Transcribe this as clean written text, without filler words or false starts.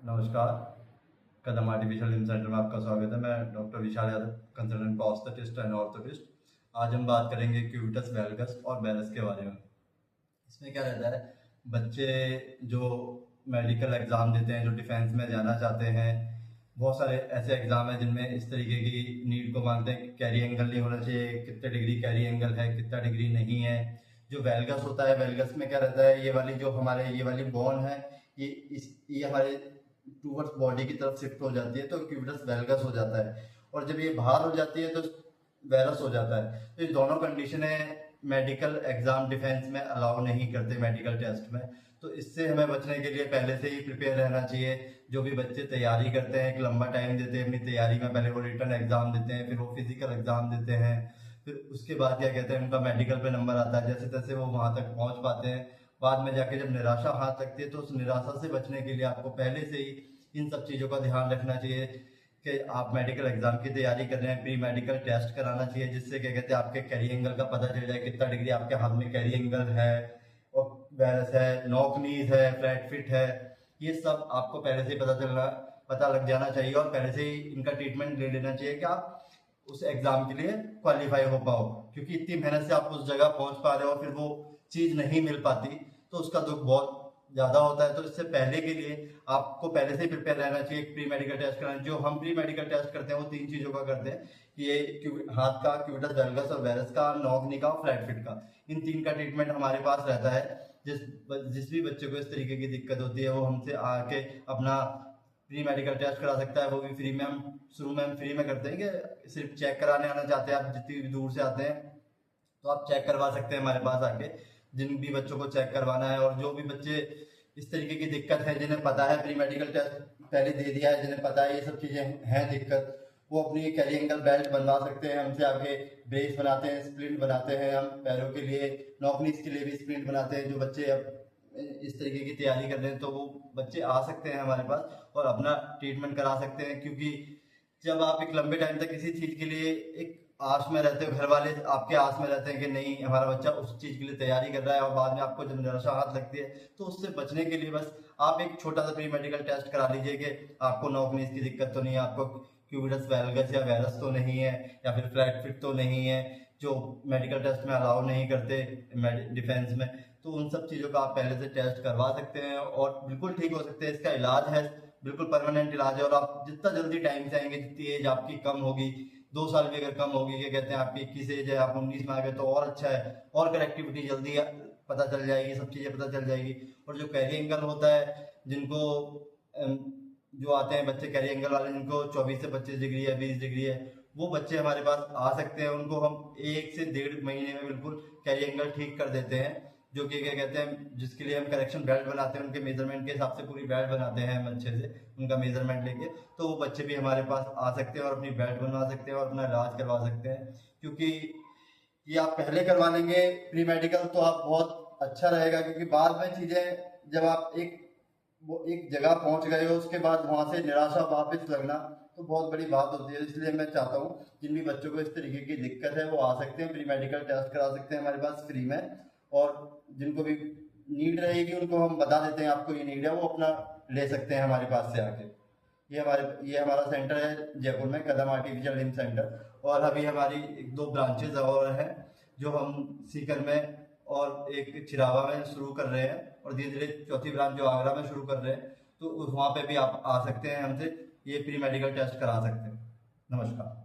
नमस्कार। कदम artificial limb centre में आपका स्वागत है। मैं doctor Vishal Yadav, consultant prosthetist and orthotist. आज हम बात करेंगे क्यूबिटस वैल्गस और वैरस के बारे में। इसमें क्या रहता है, बच्चे जो मेडिकल एग्ज़ाम देते हैं, जो डिफेंस में जाना चाहते हैं, बहुत सारे ऐसे एग्ज़ाम हैं जिनमें इस तरीके की नीड को मांगते हैं कि कैरी एंगल नहीं होना चाहिए, कितने डिग्री कैरी एंगल है, कितना डिग्री नहीं है। जो वैल्गस होता है, वैल्गस में क्या रहता है, ये वाली बोन है, ये हमारे टूवर्ड्स बॉडी की तरफ शिफ्ट हो जाती है, तो क्यूबिटस वैल्गस हो जाता है। और जब ये बाहर हो जाती है तो वैरस हो जाता है। तो ये दोनों कंडीशनें मेडिकल एग्जाम डिफेंस में अलाउ नहीं करते, मेडिकल टेस्ट में। तो इससे हमें बचने के लिए पहले से ही प्रिपेयर रहना चाहिए। जो भी बच्चे तैयारी करते हैं, एक लंबा टाइम देते हैं अपनी तैयारी में, पहले वो रिटन एग्जाम देते हैं, फिर वो फिजिकल एग्जाम देते हैं, फिर उसके बाद क्या कहते हैं, उनका मेडिकल पे नंबर आता है, जैसे तैसे वो वहां तक पहुंच पाते हैं। बाद में जाके जब निराशा हाथ लगती है, तो उस निराशा से बचने के लिए आपको पहले से ही इन सब चीज़ों का ध्यान रखना चाहिए कि आप मेडिकल एग्जाम की तैयारी कर रहे हैं, प्री मेडिकल टेस्ट कराना चाहिए, जिससे क्या कहते हैं आपके कैरी एंगल का पता चल जाए, कितना डिग्री आपके हाथ में कैरी एंगल है, और वैरस है, नॉक नीज है, फ्लैट फिट है। ये सब आपको पहले से ही पता लग जाना चाहिए, और पहले से ही इनका ट्रीटमेंट ले लेना चाहिए कि आप उस एग्जाम के लिए क्वालिफाई हो पाओ। क्योंकि इतनी मेहनत से आप उस जगह पहुंच पा रहे हो, फिर वो चीज़ नहीं मिल पाती तो उसका दुख बहुत ज़्यादा होता है। तो इससे पहले के लिए आपको पहले से ही प्रिपेयर रहना चाहिए, प्री मेडिकल टेस्ट कराना। जो हम प्री मेडिकल टेस्ट करते हैं वो 3 चीज़ों का करते हैं, ये हाथ का, क्यूबिटस वैल्गस और वैरस का, नॉक नी का और फ्लैट फिट का। इन 3 का ट्रीटमेंट हमारे पास रहता है। जिस भी बच्चे को इस तरीके की दिक्कत होती है, वो हमसे आके अपना प्री मेडिकल टेस्ट करा सकता है। वो भी फ्री में, हम शुरू में हम फ्री में करते हैं कि सिर्फ चेक कराने आना चाहते हैं आप, जितनी भी दूर से आते हैं तो आप चेक करवा सकते हैं हमारे पास आके, जिन भी बच्चों को चेक करवाना है। और जो भी बच्चे इस तरीके की दिक्कत है, जिन्हें पता है प्री मेडिकल टेस्ट पहले दे दिया है, जिन्हें पता है ये सब चीज़ें हैं दिक्कत, वो अपनी कैरी एंगल बेल्ट बनवा सकते हैं हमसे आके। ब्रेस बनाते हैं, स्प्लिंट बनाते हैं हम पैरों के लिए, नॉकनीस के लिए भी स्प्लिंट बनाते हैं। जो बच्चे अब इस तरीके की तैयारी कर रहे हैं, तो वो बच्चे आ सकते हैं हमारे पास और अपना ट्रीटमेंट करा सकते हैं। क्योंकि जब आप एक लंबे टाइम तक किसी चीज़ के लिए एक आस में रहते हो, घर वाले आपके आस में रहते हैं कि नहीं हमारा बच्चा उस चीज़ के लिए तैयारी कर रहा है, और बाद में आपको जब निराशा हाथ लगती है, तो उससे बचने के लिए बस आप एक छोटा सा प्री मेडिकल टेस्ट करा लीजिए कि आपको नॉकनीज की दिक्कत तो नहीं है, आपको क्यूबिटस वैल्गस या वैरस तो नहीं है, या फिर फ्लैट फिट तो नहीं है, जो मेडिकल टेस्ट में अलाउ नहीं करते डिफेंस में। तो उन सब चीज़ों का आप पहले से टेस्ट करवा सकते हैं और बिल्कुल ठीक हो सकते हैं। इसका इलाज है, बिल्कुल परमानेंट इलाज है। और आप जितना जल्दी टाइम से आएंगे, जितनी एज आपकी कम होगी, 2 साल भी अगर कम होगी, क्या कहते हैं आपकी 21 एज है, आप 19 में आ गए तो और अच्छा है, और कनेक्टिविटी जल्दी पता चल जाएगी, सब चीज़ें पता चल जाएगी। और जो कैरी एंगल होता है, जिनको जो आते हैं बच्चे कैरी एंगल वाले, जिनको 24 से 25 डिग्री है, 20 डिग्री है, वो बच्चे हमारे पास आ सकते हैं। उनको हम 1 से 1.5 महीने में बिल्कुल कैरी एंगल ठीक कर देते हैं। जो कि क्या कहते हैं, जिसके लिए हम करेक्शन बेल्ट बनाते हैं, उनके मेजरमेंट के हिसाब से पूरी बेल्ट बनाते हैं हम अच्छे से, उनका मेजरमेंट लेके। तो वो बच्चे भी हमारे पास आ सकते हैं और अपनी बेल्ट बनवा सकते हैं और अपना इलाज करवा सकते हैं। क्योंकि ये आप पहले करवा लेंगे प्री मेडिकल तो आप बहुत अच्छा रहेगा। क्योंकि बाद में चीज़ें, जब आप एक जगह पहुंच गए हो, उसके बाद वहां से निराशा वापस लगना तो बहुत बड़ी बात होती है। इसलिए मैं चाहता हूँ जिन भी बच्चों को इस तरीके की दिक्कत है, वो आ सकते हैं, प्री मेडिकल टेस्ट करा सकते हैं हमारे पास फ्री में। और जिनको भी नीड रहेगी उनको हम बता देते हैं आपको ये नीड है, वो अपना ले सकते हैं हमारे पास से आके। ये हमारा सेंटर है जयपुर में, कदम आर्टिफिशियल लिम्ब सेंटर। और अभी हमारी 1-2 ब्रांचेज और हैं, जो हम सीकर में और एक चिरावा में शुरू कर रहे हैं, और धीरे धीरे चौथी ब्रांच जो आगरा में शुरू कर रहे हैं। तो वहाँ पे भी आप आ सकते हैं, हमसे ये प्री मेडिकल टेस्ट करा सकते हैं। नमस्कार।